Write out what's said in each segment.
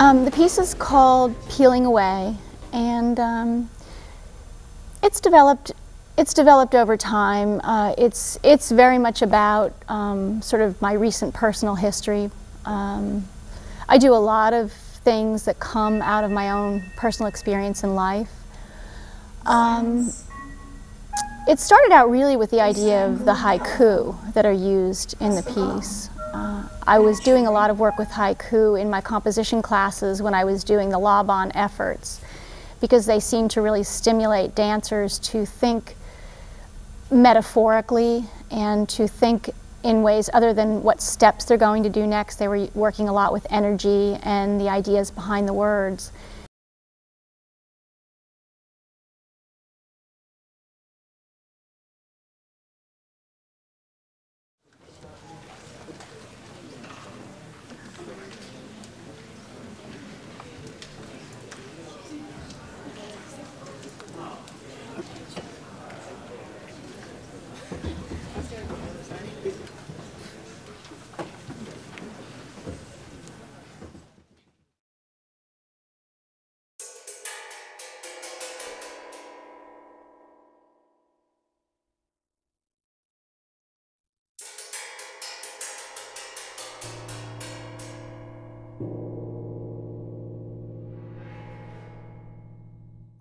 The piece is called Peeling Away, and it's developed over time. It's very much about sort of my recent personal history. I do a lot of things that come out of my own personal experience in life. It started out really with the idea of the haiku that are used in the piece. I was doing a lot of work with haiku in my composition classes when I was doing the Laban efforts, because they seem to really stimulate dancers to think metaphorically and to think in ways other than what steps they're going to do next. They were working a lot with energy and the ideas behind the words.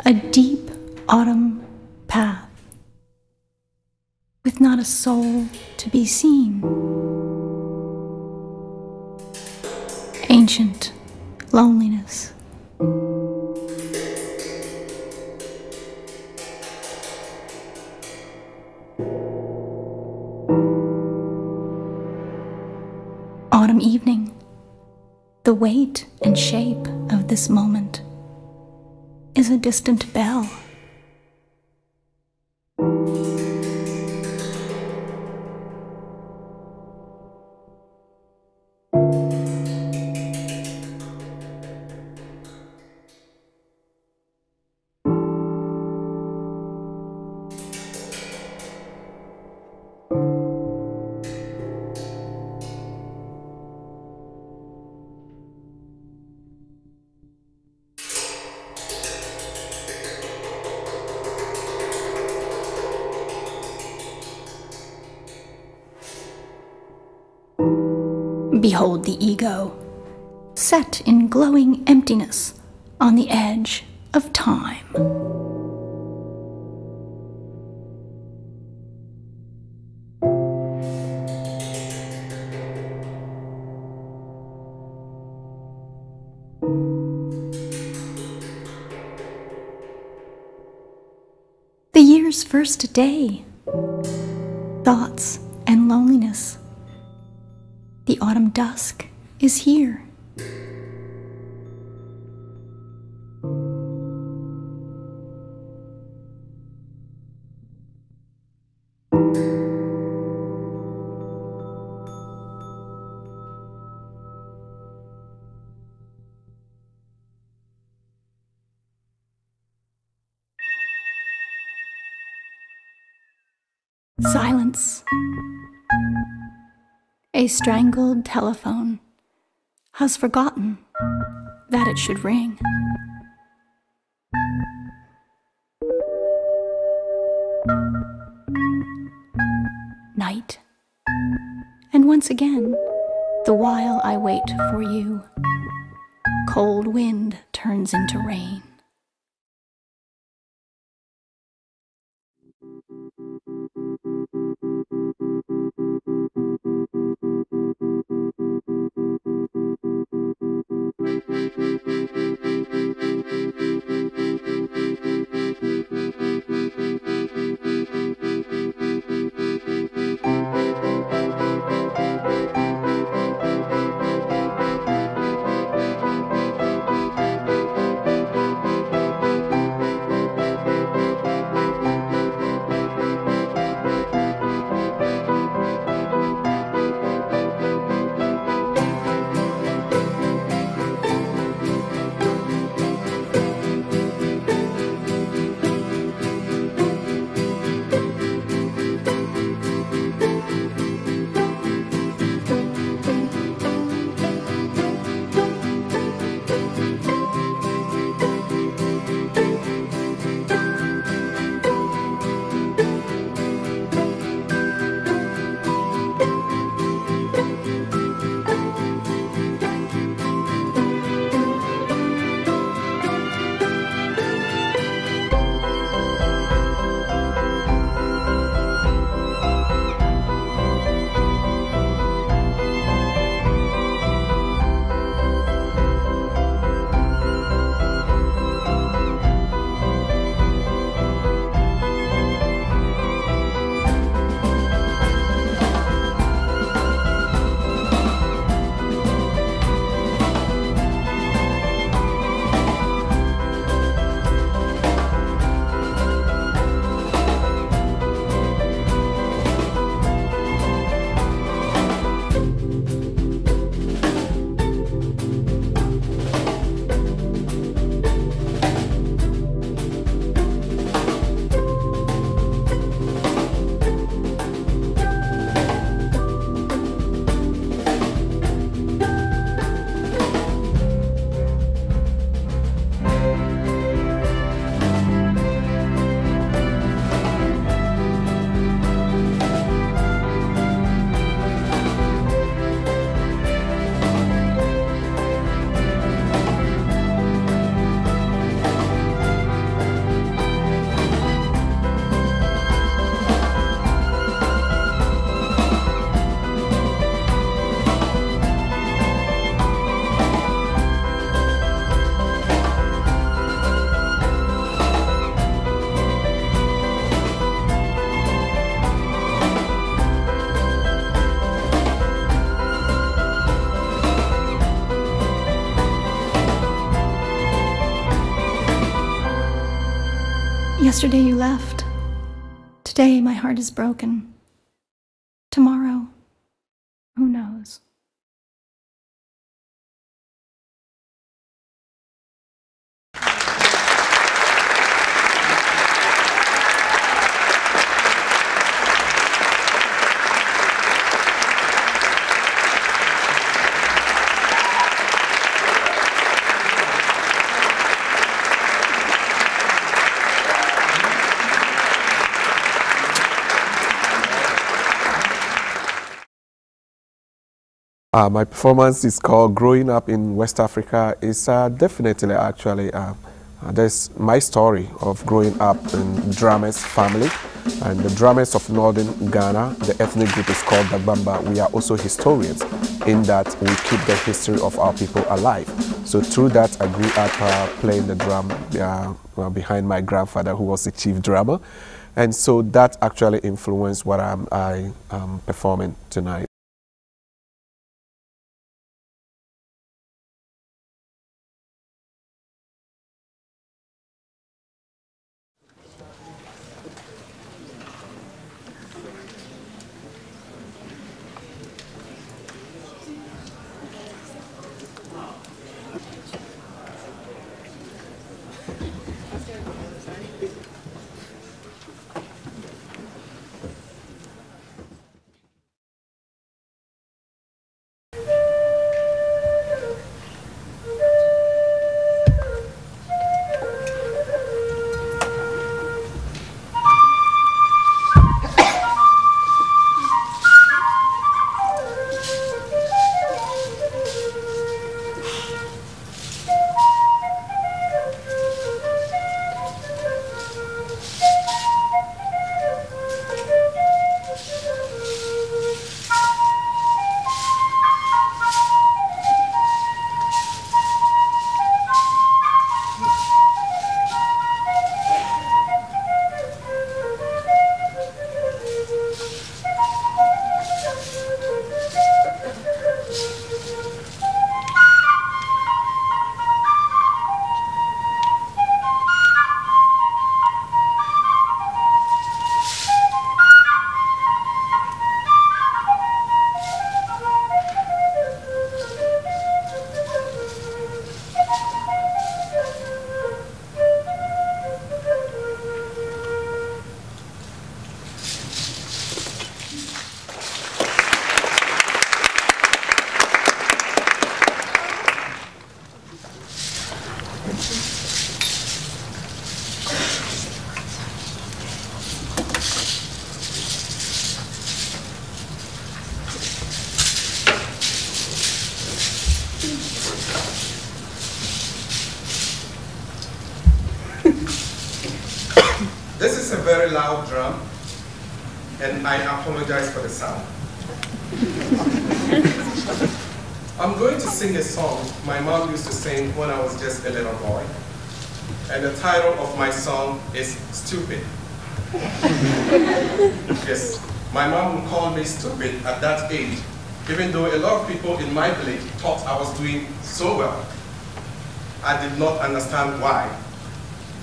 A deep autumn path, with not a soul to be seen. Ancient loneliness. Autumn evening, the weight and shape of this moment is a distant bell. Behold the ego, set in glowing emptiness on the edge of time. The year's first day, thoughts and loneliness. The autumn dusk is here. Silence. A strangled telephone has forgotten that it should ring. Night. And once again, the while I wait for you, cold wind turns into rain. Yesterday you left. Today my heart is broken. Tomorrow, who knows? My performance is called Growing Up in West Africa. It's definitely actually there's my story of growing up in Drames family, and the Drames of northern Ghana. The ethnic group is called the Bamba. We are also historians in that we keep the history of our people alive. So through that, I grew up playing the drum behind my grandfather, who was the chief drummer, and so that actually influenced what I am performing tonight. very loud drum, and I apologize for the sound. I'm going to sing a song my mom used to sing when I was just a little boy. And the title of my song is Stupid. Yes, my mom would call me stupid at that age, even though a lot of people in my village thought I was doing so well. I did not understand why,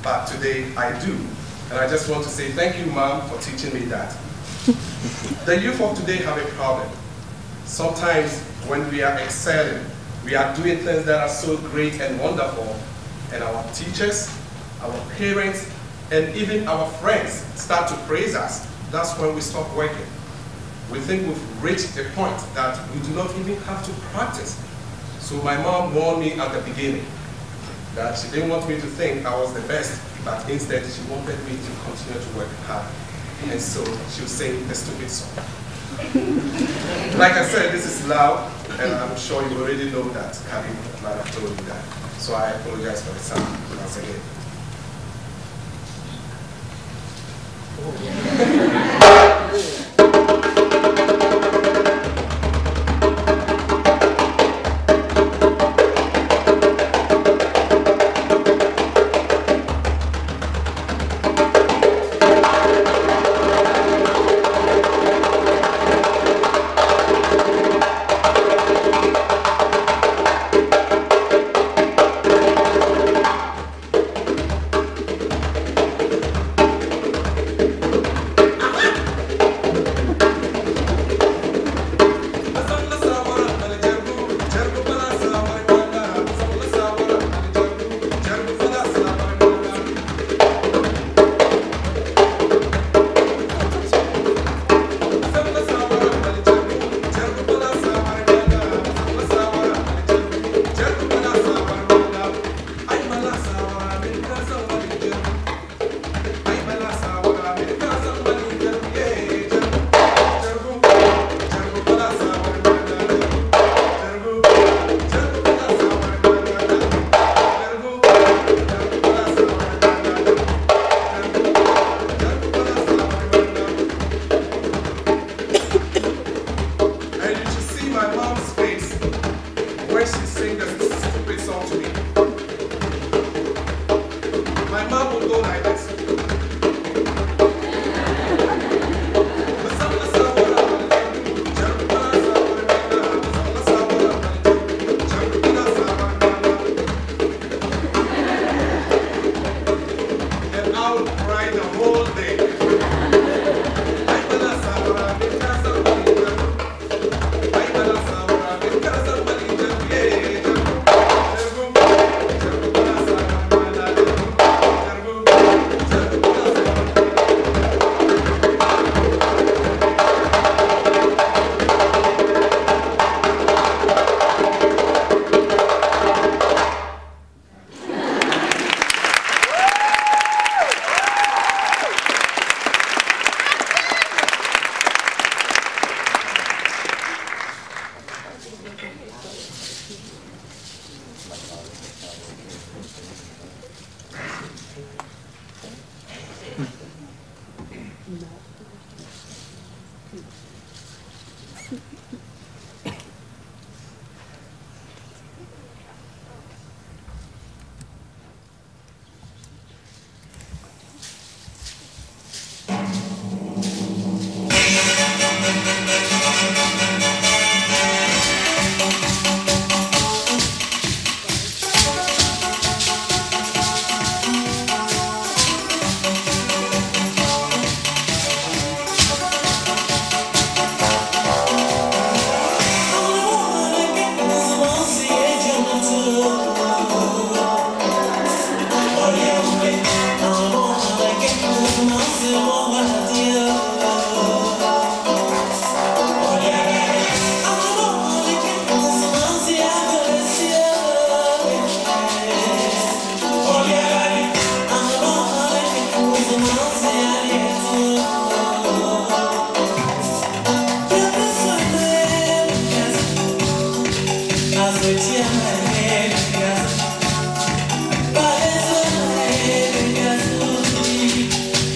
but today I do. And I just want to say thank you, Mom, for teaching me that. The youth of today have a problem. Sometimes when we are excelling, we are doing things that are so great and wonderful, and our teachers, our parents, and even our friends start to praise us. That's when we stop working. We think we've reached a point that we do not even have to practice. So my mom warned me at the beginning that she didn't want me to think I was the best, but instead she wanted me to continue to work hard. And so she would sing the stupid song. Like I said, this is loud, and I'm sure you already know that. Karim might have told you that. So I apologize for the sound once again.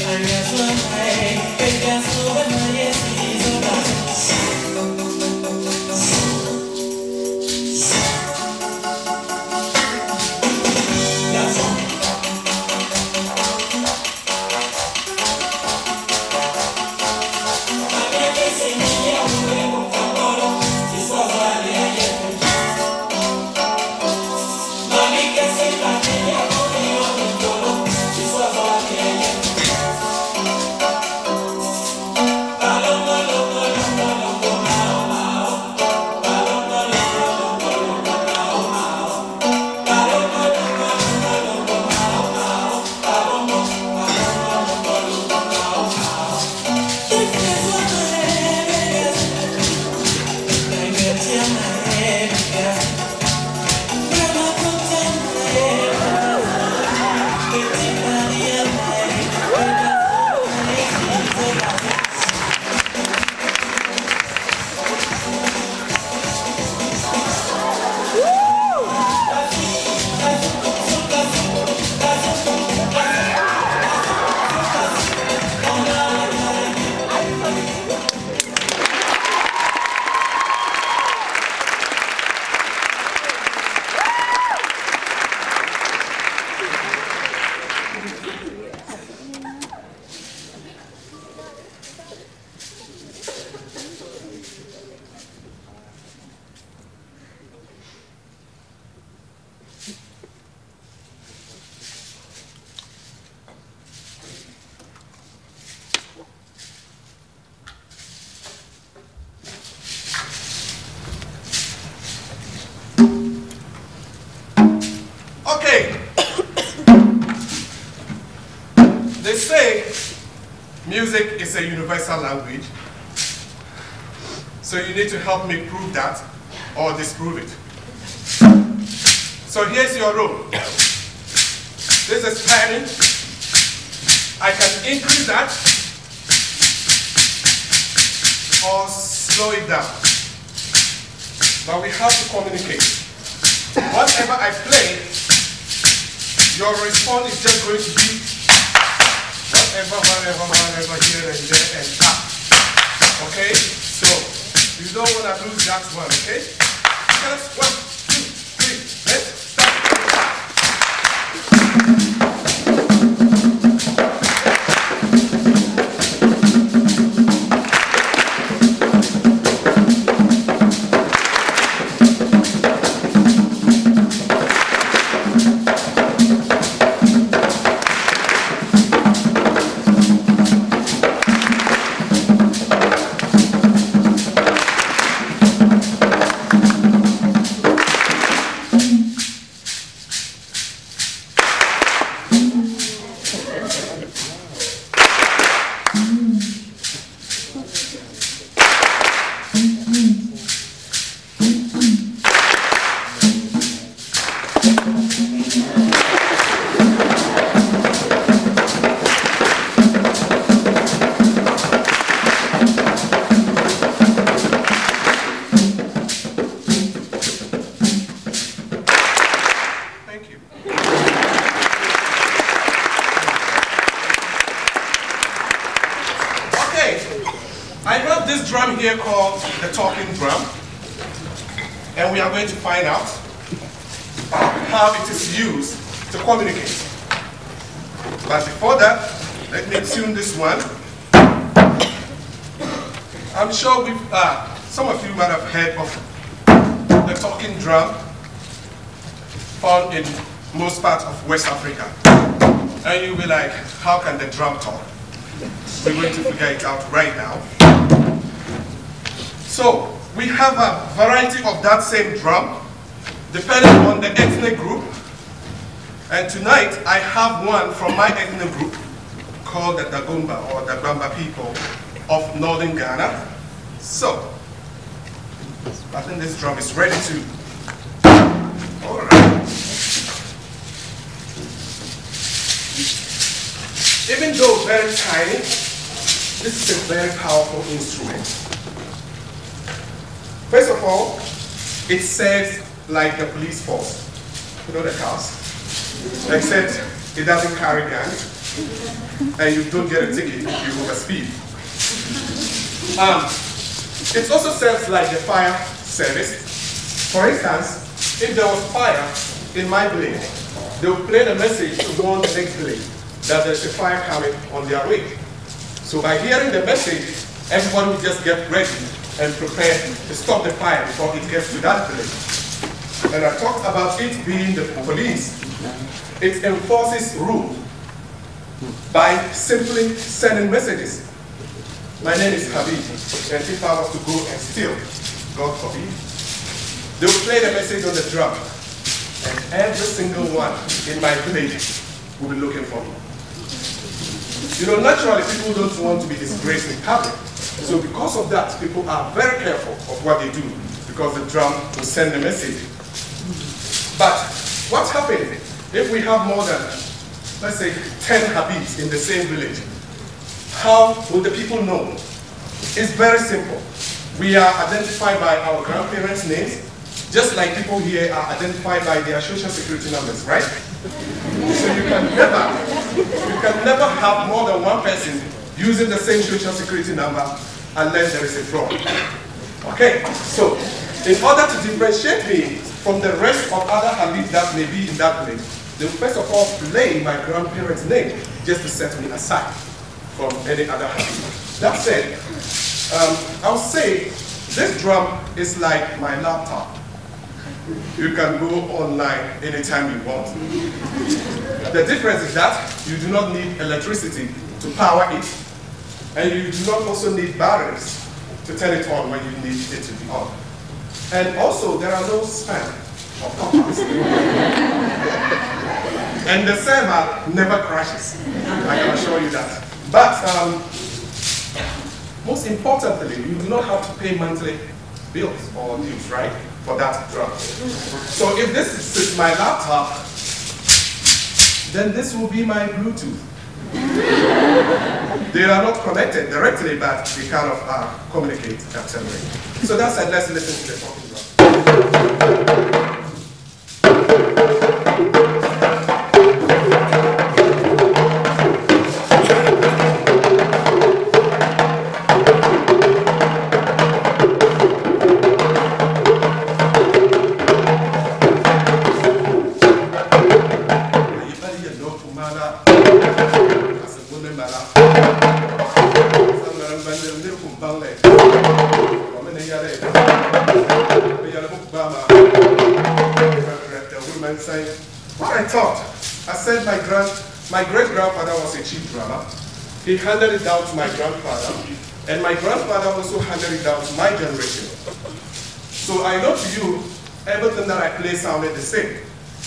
I guess music is a universal language. So you need to help me prove that or disprove it. So here's your role. This is panning. I can increase that or slow it down. But we have to communicate. Whatever I play, your response is just going to be whatever, here and there and up. Okay? So, you don't want to lose that one, okay? Just 1, 2, 3, let's start. Here called the talking drum, and we are going to find out how it is used to communicate. But before that, let me tune this one. I'm sure some of you might have heard of the talking drum found in most parts of West Africa. And you'll be like, how can the drum talk? We're going to figure it out right now. So, we have a variety of that same drum, depending on the ethnic group. And tonight, I have one from my ethnic group, called the Dagomba, or the Bamba people of northern Ghana. So, I think this drum is ready to. All right. Even though very tiny, this is a very powerful instrument. First of all, it serves like the police force, you know, the cars, except it doesn't carry guns, and you don't get a ticket if you overspeed. It also serves like the fire service. For instance, if there was fire in my village, they would play the message to warn the next village that there's a fire coming on their way. So by hearing the message, everybody would just get ready and prepare to stop the fire before it gets to that village. And I talked about it being the police. It enforces rule by simply sending messages. My name is Habib, and if I was to go and steal, God forbid, they will play the message on the drum, and every single one in my village will be looking for me. You know, naturally, people don't want to be disgraced in public. So because of that, people are very careful of what they do, because the drum will send the message. But what's happening if we have more than, let's say, 10 Habibs in the same village? How will the people know? It's very simple. We are identified by our grandparents' names, just like people here are identified by their social security numbers, right? So you can never have more than one person using the same social security number unless there is a fraud. Okay, so in order to differentiate me from the rest of other Habibs that may be in that village, they will first of all play my grandparents' name just to set me aside from any other Habib. That said, I'll say this drum is like my laptop. You can go online anytime you want. The difference is that you do not need electricity to power it, and you do not also need batteries to turn it on when you need it to be on. And also, there are no spam or pop-ups. And the server never crashes. I can assure you that. But Most importantly, you do not have to pay monthly bills or dues, right, for that drum. So if this is my laptop, then this will be my Bluetooth. They are not connected directly, but they kind of communicate externally. So that's it. Let's listen to the talking drum. What I thought, I said my great-grandfather was a chief drummer. He handed it down to my grandfather, and my grandfather also handed it down to my generation. So I know to you, everything that I play sounded the same,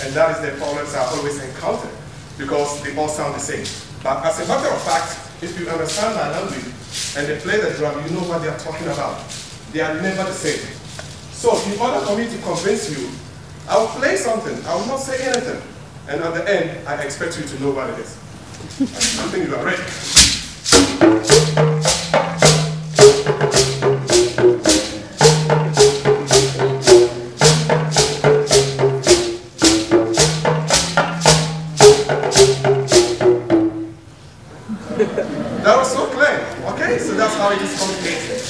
and that is the problems I always encounter, because they all sound the same. But as a matter of fact, if you understand my language and they play the drum, you know what they are talking about. They are never the same. So in order for me to convince you, I will play something, I will not say anything. And at the end, I expect you to know what it is. I think you are ready. That was so clear, okay? So that's how it is communicated.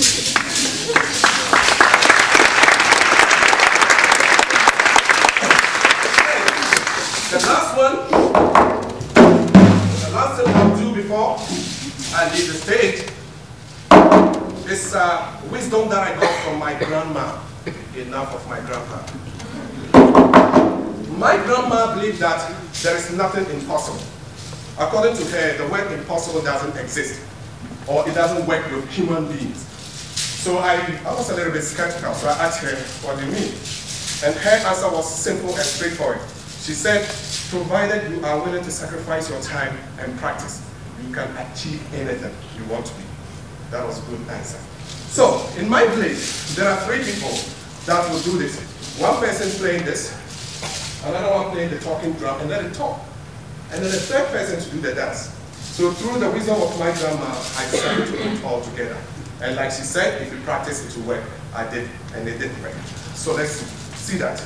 The last thing I'll do before I leave the stage is wisdom that I got from my grandma, enough of my grandpa. My grandma believed that there is nothing impossible. According to her, the word impossible doesn't exist, or it doesn't work with human beings. So I was a little bit skeptical, so I asked her, what do you mean? And her answer was simple and straightforward. She said, provided you are willing to sacrifice your time and practice, you can achieve anything you want to be. That was a good answer. So, in my place, there are 3 people that will do this. One person playing this, another one playing the talking drum, and then the talk. And then the 3rd person to do the dance. So through the wisdom of my grandma, I decided to put it all together. And like she said, if you practice, it will work. I did, and it did work. So let's see that.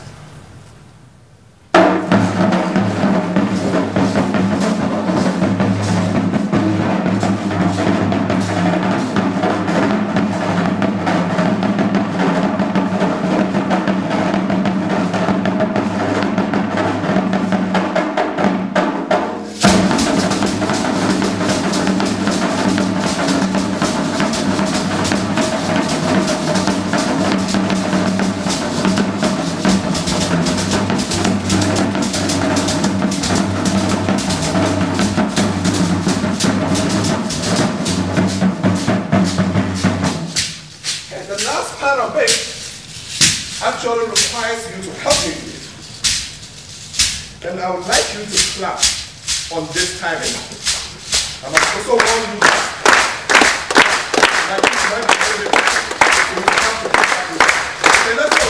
Actually requires you to help me with it. And I would like you to clap on this timing. I must also warn you that this might be very difficult. So you have to clap. Okay, let's go.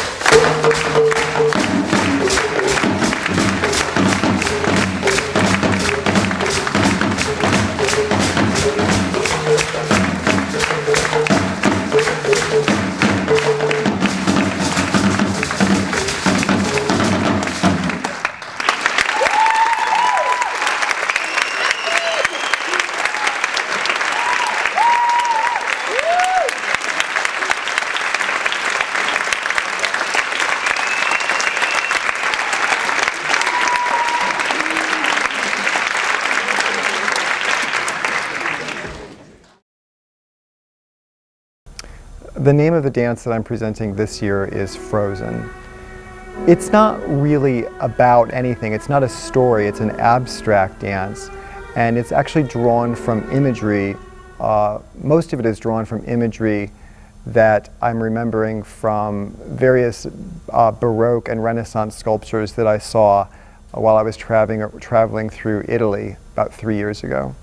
The name of the dance that I'm presenting this year is Frozen. It's not really about anything. It's not a story. It's an abstract dance. And it's actually drawn from imagery. Most of it is drawn from imagery that I'm remembering from various Baroque and Renaissance sculptures that I saw while I was traveling through Italy about 3 years ago.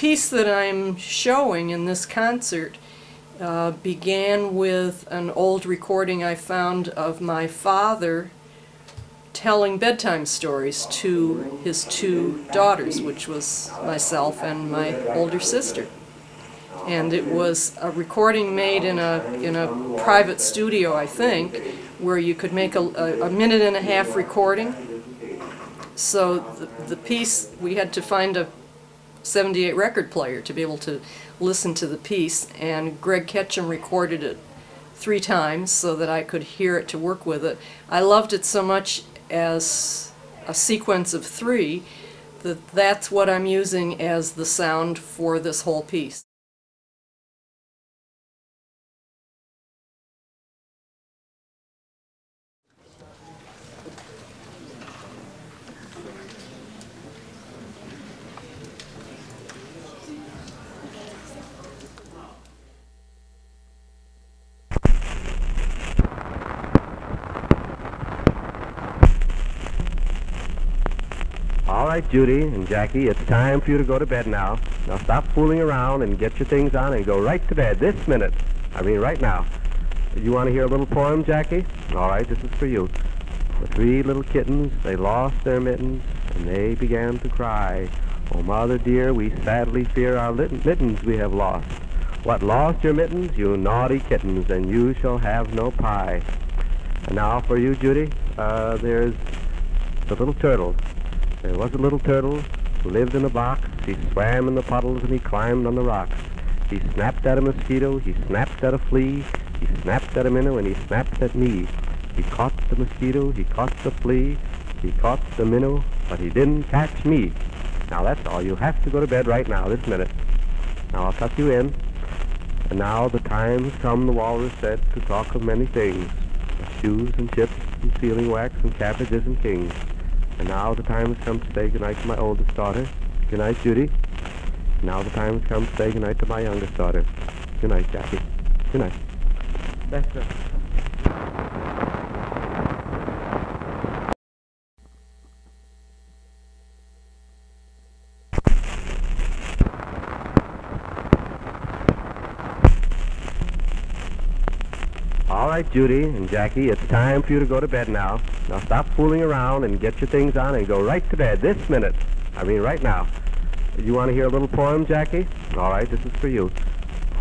piece that I'm showing in this concert began with an old recording I found of my father telling bedtime stories to his two daughters, which was myself and my older sister. And it was a recording made in a private studio, I think, where you could make a minute and a half recording. So the piece, we had to find a 78 record player to be able to listen to the piece, and Greg Ketchum recorded it 3 times so that I could hear it to work with it. I loved it so much as a sequence of 3 that's what I'm using as the sound for this whole piece. All right, Judy and Jackie, it's time for you to go to bed now. Now stop fooling around and get your things on and go right to bed this minute. I mean right now. You want to hear a little poem, Jackie? All right, this is for you. The 3 little kittens, they lost their mittens, and they began to cry. Oh, mother dear, we sadly fear our mittens we have lost. What, lost your mittens, you naughty kittens, and you shall have no pie. And now for you, Judy, there's the little turtle. There was a little turtle who lived in a box. He swam in the puddles and he climbed on the rocks. He snapped at a mosquito, he snapped at a flea, he snapped at a minnow, and he snapped at me. He caught the mosquito, he caught the flea, he caught the minnow, but he didn't catch me. Now that's all. You have to go to bed right now, this minute. Now I'll tuck you in. And now the time has come, the walrus said, to talk of many things. Shoes and chips and sealing wax and cabbages and kings. And now the time has come to say goodnight to my oldest daughter. Good night, Judy. Now the time has come to say goodnight to my youngest daughter. Good night, Jackie. Good night. That's it. All right, Judy and Jackie, it's time for you to go to bed now. Now stop fooling around and get your things on and go right to bed this minute. I mean right now. You want to hear a little poem, Jackie? All right, this is for you.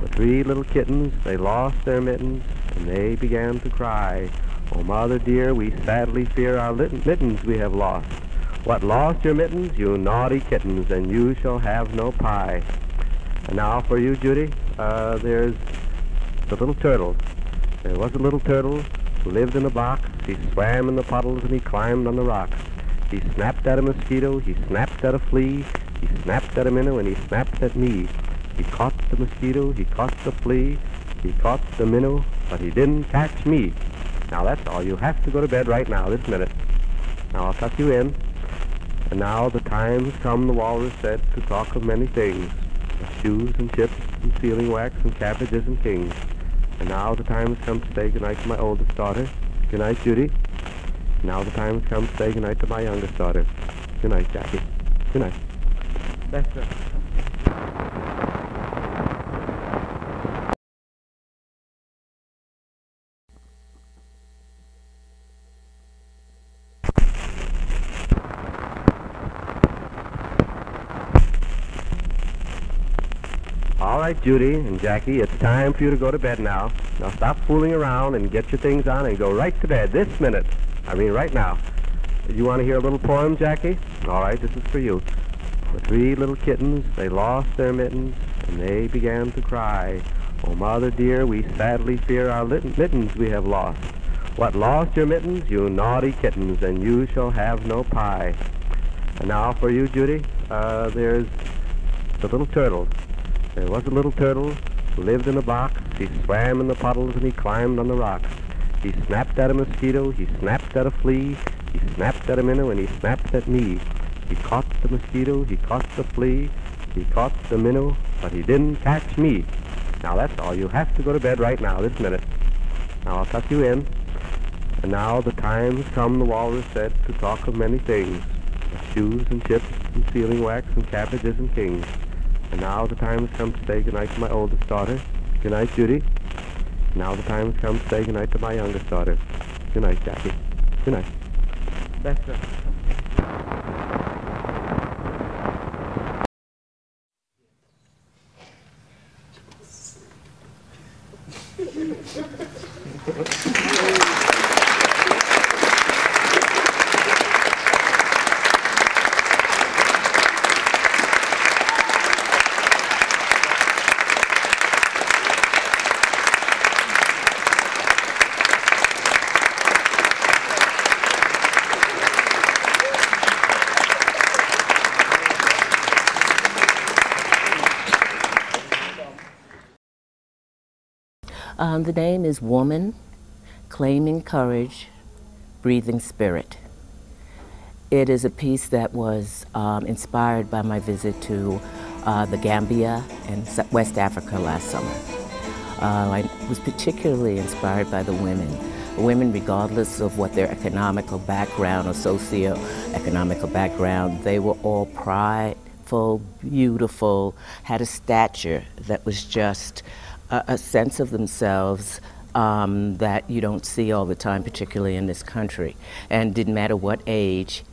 The 3 little kittens, they lost their mittens, and they began to cry. Oh, mother dear, we sadly fear our mittens we have lost. What, lost your mittens, you naughty kittens, and you shall have no pie. And now for you, Judy, there's the little turtle. There was a little turtle who lived in a box. He swam in the puddles and he climbed on the rocks. He snapped at a mosquito, he snapped at a flea, he snapped at a minnow, and he snapped at me. He caught the mosquito, he caught the flea, he caught the minnow, but he didn't catch me. Now that's all. You have to go to bed right now, this minute. Now I'll tuck you in. And now the time has come, the walrus said, to talk of many things. Shoes and chips and sealing wax and cabbages and kings. And now the time has come to say goodnight to my oldest daughter. Good night, Judy. Now the time has come to say goodnight to my youngest daughter. Good night, Jackie. Good night. That's it. All right, Judy and Jackie, it's time for you to go to bed now. Now stop fooling around and get your things on and go right to bed this minute. I mean right now. You want to hear a little poem, Jackie? All right, this is for you. The 3 little kittens, they lost their mittens, and they began to cry. Oh, mother dear, we sadly fear our mittens we have lost. What, lost your mittens, you naughty kittens, and you shall have no pie. And now for you, Judy, there's the little turtle. There was a little turtle who lived in a box. He swam in the puddles and he climbed on the rocks. He snapped at a mosquito, he snapped at a flea, he snapped at a minnow, and he snapped at me. He caught the mosquito, he caught the flea, he caught the minnow, but he didn't catch me. Now that's all. You have to go to bed right now, this minute. Now I'll tuck you in. And now the time has come, the walrus said, to talk of many things. Shoes and chips and sealing wax and cabbages and kings. And now the time has come to say goodnight to my oldest daughter. Good night, Judy. Now the time has come to say goodnight to my youngest daughter. Good night, Jackie. Good night. That's it. The name is Woman, Claiming Courage, Breathing Spirit. It is a piece that was inspired by my visit to the Gambia and West Africa last summer. I was particularly inspired by the women. Women, regardless of what their economical background or socio-economical background, they were all prideful, beautiful, had a stature that was just a sense of themselves that you don't see all the time, particularly in this country. And didn't matter what age.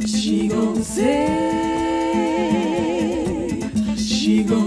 She gon' say, she gon'